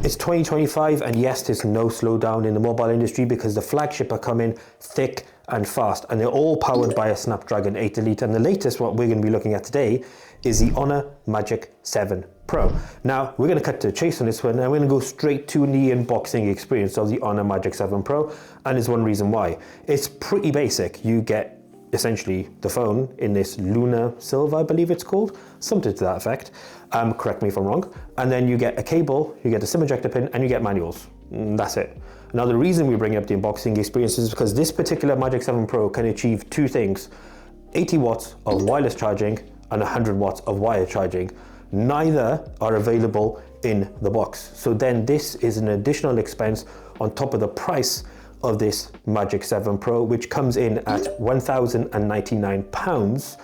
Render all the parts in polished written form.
It's 2025, and yes, there's no slowdown in the mobile industry because the flagship are coming thick and fast, and they're all powered by a Snapdragon 8 Elite. And the latest, what we're going to be looking at today, is the Honor Magic 7 Pro. Now, we're going to cut to the chase on this one, and we're going to go straight to the unboxing experience of the Honor Magic 7 Pro, and there's one reason why. It's pretty basic. You get essentially the phone in this lunar silver, I believe it's called, something to that effect. Correct me if I'm wrong. And then you get a cable, you get a SIM ejector pin, and you get manuals. That's it. Now, the reason we bring up the unboxing experience is because this particular Magic 7 Pro can achieve two things: 80 watts of wireless charging and 100 watts of wired charging. Neither are available in the box. So then this is an additional expense on top of the price of this Magic 7 Pro, which comes in at £1,099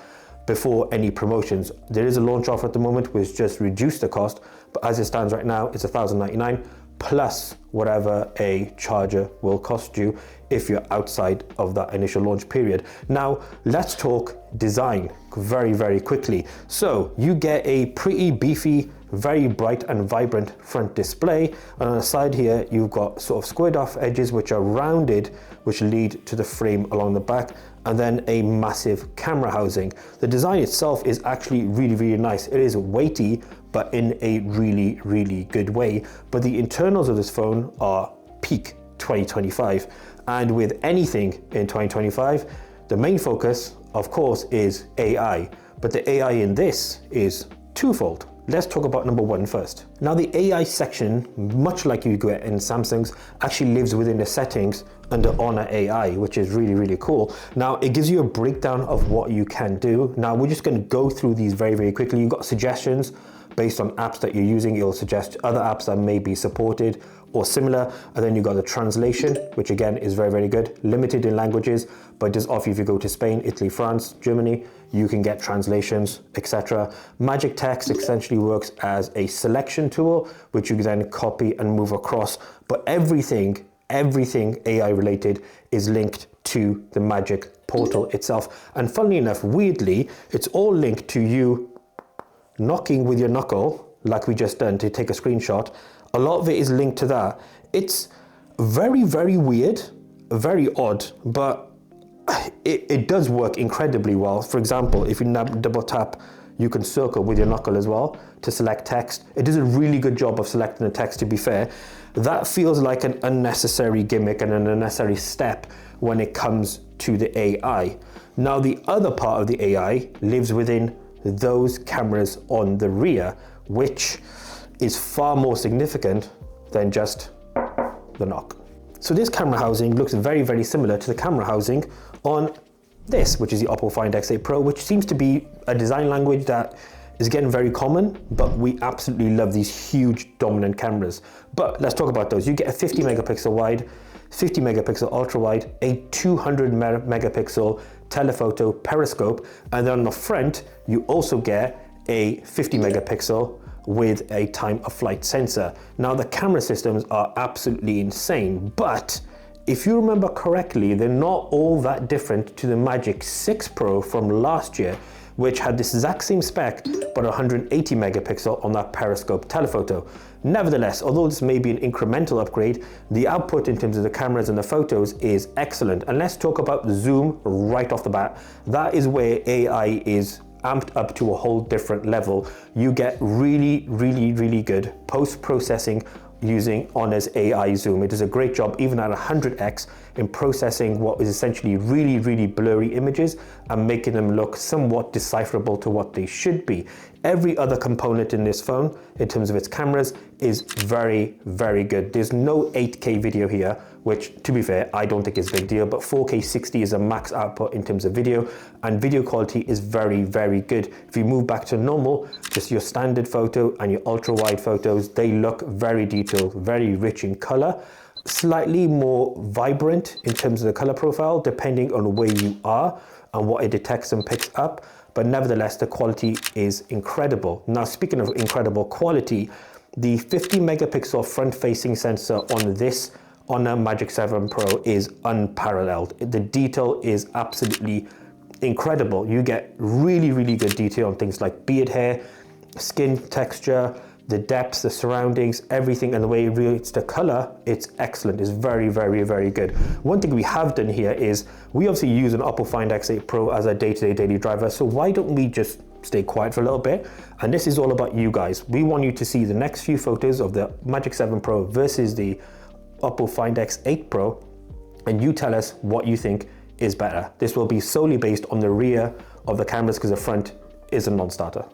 before any promotions. There is a launch offer at the moment which just reduced the cost, but as it stands right now, it's £1,099 plus whatever a charger will cost you if you're outside of that initial launch period. Now, let's talk design very, very quickly. So you get a pretty beefy, very bright and vibrant front display, and on the side here you've got sort of squared off edges which are rounded, which lead to the frame along the back, and then a massive camera housing. The design itself is actually really, really nice. It is weighty, but in a really, really good way. But the internals of this phone are peak 2025, and with anything in 2025, the main focus, of course, is AI. But the AI in this is twofold. Let's talk about number one first. Now, the AI section, much like you get in Samsung's, actually lives within the settings under Honor AI, which is really, really cool. Now, it gives you a breakdown of what you can do. Now, we're just going to go through these very, very quickly. You've got suggestions based on apps that you're using. It'll suggest other apps that may be supported or similar. And then you've got the translation, which again is very, very good. Limited in languages, but does offer, if you go to Spain, Italy, France, Germany, you can get translations, etc. Magic Text essentially works as a selection tool, which you can then copy and move across. But everything AI related is linked to the Magic portal itself. And funnily enough, weirdly, it's all linked to you knocking with your knuckle, like we just done to take a screenshot. A lot of it is linked to that. It's very, very weird, very odd, but it does work incredibly well. For example, if you double tap, you can circle with your knuckle as well to select text. It does a really good job of selecting the text, to be fair. That feels like an unnecessary gimmick and an unnecessary step when it comes to the AI. Now, the other part of the AI lives within those cameras on the rear, which is far more significant than just the knock. So this camera housing looks very, very similar to the camera housing on this, which is the Oppo Find X8 Pro, which seems to be a design language that is getting very common, but we absolutely love these huge dominant cameras. But let's talk about those. You get a 50 megapixel wide, 50 megapixel ultra wide, a 200 megapixel telephoto periscope, and then on the front, you also get a 50 megapixel with a time of flight sensor. Now, the camera systems are absolutely insane, but if you remember correctly, they're not all that different to the Magic 6 Pro from last year, which had this exact same spec, but 180 megapixel on that periscope telephoto. Nevertheless, although this may be an incremental upgrade, the output in terms of the cameras and the photos is excellent. And let's talk about the zoom right off the bat. That is where AI is amped up to a whole different level. You get really, really, really good post-processing using Honor's AI zoom. It does a great job, even at 100x, in processing what is essentially really, really blurry images and making them look somewhat decipherable to what they should be. Every other component in this phone, in terms of its cameras, is very, very good. There's no 8K video here, which, to be fair, I don't think is a big deal, but 4K 60 is a max output in terms of video, and video quality is very, very good. If you move back to normal, just your standard photo and your ultra wide photos, they look very detailed, very rich in color, slightly more vibrant in terms of the color profile, depending on where you are and what it detects and picks up. But nevertheless, the quality is incredible. Now, speaking of incredible quality, the 50 megapixel front-facing sensor on this Honor Magic 7 Pro is unparalleled. The detail is absolutely incredible. You get really, really good detail on things like beard hair, skin texture, the depth, the surroundings, everything, and the way it relates to color, it's excellent. It's very, very, very good. One thing we have done here is we obviously use an Oppo Find X8 Pro as a day-to-day daily driver. So why don't we just stay quiet for a little bit? And this is all about you guys. We want you to see the next few photos of the Magic 7 Pro versus the Oppo Find X8 Pro, and you tell us what you think is better. This will be solely based on the rear of the cameras because the front is a non-starter.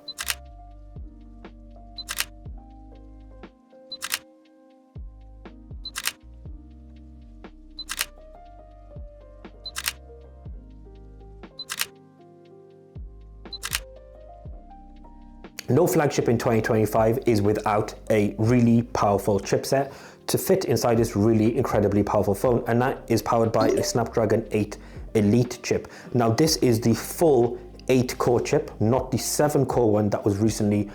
No flagship in 2025 is without a really powerful chipset to fit inside this really incredibly powerful phone, and that is powered by a Snapdragon 8 Elite chip. Now this is the full 8-core chip, not the 7-core one that was recently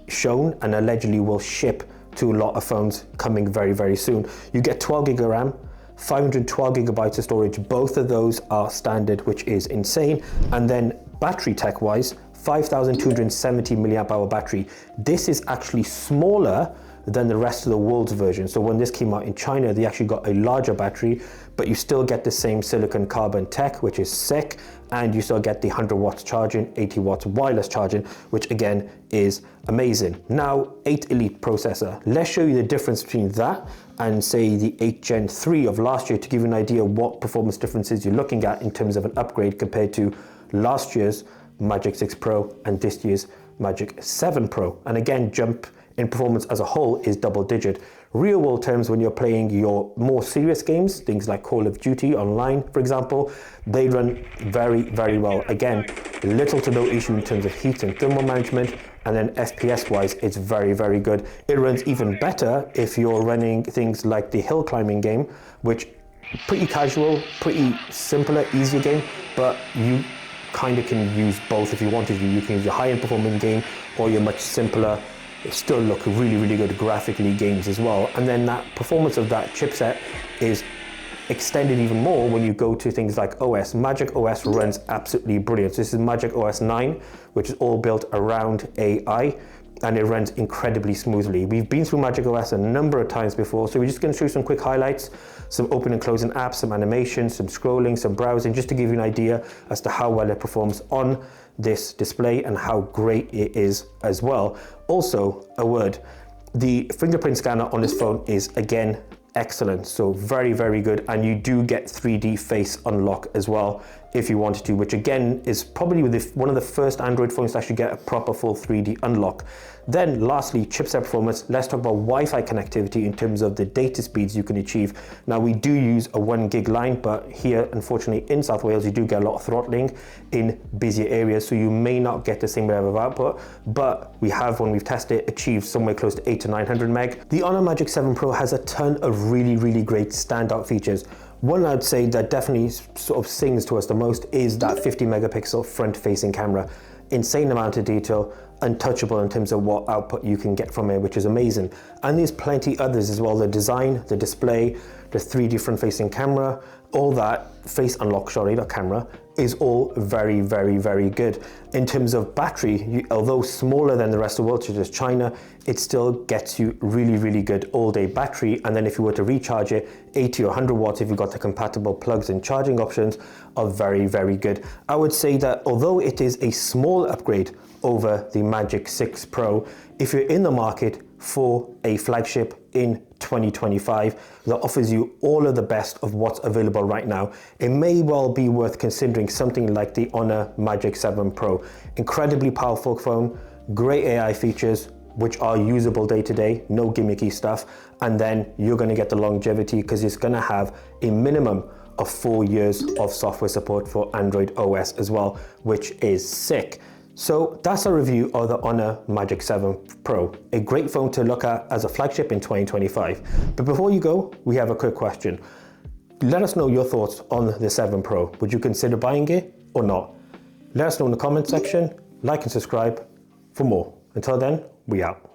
shown and allegedly will ship to a lot of phones coming very, very soon. You get 12 gig of RAM, 512 gigabytes of storage. Both of those are standard, which is insane. And then battery tech wise, 5,270 milliamp hour battery. This is actually smaller than the rest of the world's version. So when this came out in China, they actually got a larger battery, but you still get the same silicon carbon tech, which is sick. And you still get the 100 watts charging, 80 watts wireless charging, which again is amazing. Now, 8 Elite processor. Let's show you the difference between that and say the 8 Gen 3 of last year to give you an idea what performance differences you're looking at in terms of an upgrade compared to last year's Magic 6 Pro and this year's Magic 7 Pro. And again, jump in performance as a whole is double digit. Real world terms, when you're playing your more serious games, things like Call of Duty online, for example, they run very, very well. Again, little to no issue in terms of heat and thermal management, and then FPS wise, it's very, very good. It runs even better if you're running things like the hill climbing game, which pretty casual, pretty simpler, easier game, but you kind of can use both if you wanted to. You can use your high-end performing game or your much simpler, still look really, really good graphically games as well. And then that performance of that chipset is extended even more when you go to things like OS. Magic OS runs absolutely brilliant. So this is Magic OS 9, which is all built around AI, and it runs incredibly smoothly. We've been through Magic OS a number of times before, so we're just going to show you some quick highlights, some open and closing apps, some animations, some scrolling, some browsing, just to give you an idea as to how well it performs on this display and how great it is as well. Also, a word, the fingerprint scanner on this phone is again excellent, so very, very good, and you do get 3D face unlock as well if you wanted to, which again is probably one of the first Android phones to actually get a proper full 3D unlock. Then lastly, chipset performance. Let's talk about Wi-Fi connectivity in terms of the data speeds you can achieve. Now we do use a 1 gig line, but here unfortunately in South Wales you do get a lot of throttling in busier areas, so you may not get the same level of output, but we have, when we've tested it, achieved somewhere close to 800 to 900 meg. The Honor Magic 7 Pro has a ton of really, really great standout features. One I'd say that definitely sort of sings to us the most is that 50 megapixel front facing camera. Insane amount of detail, untouchable in terms of what output you can get from it, which is amazing. And there's plenty others as well. The design, the display, the 3D front facing camera, all that face unlock, sorry, not camera, is all very, very, very good. In terms of battery, although smaller than the rest of the world, such as China, it still gets you really, really good all-day battery. And then if you were to recharge it, 80 or 100 watts, if you've got the compatible plugs and charging options, are very, very good. I would say that although it is a small upgrade over the Magic 6 Pro, if you're in the market for a flagship in 2025 that offers you all of the best of what's available right now, it may well be worth considering something like the Honor Magic 7 Pro. Incredibly powerful phone, great AI features, which are usable day to day, no gimmicky stuff, and then you're going to get the longevity because it's going to have a minimum of 4 years of software support for Android OS as well, which is sick. So that's a review of the Honor Magic 7 Pro, a great phone to look at as a flagship in 2025. But before you go, we have a quick question. Let us know your thoughts on the 7 Pro. Would you consider buying it or not? Let us know in the comment section, like and subscribe for more. Until then, we out.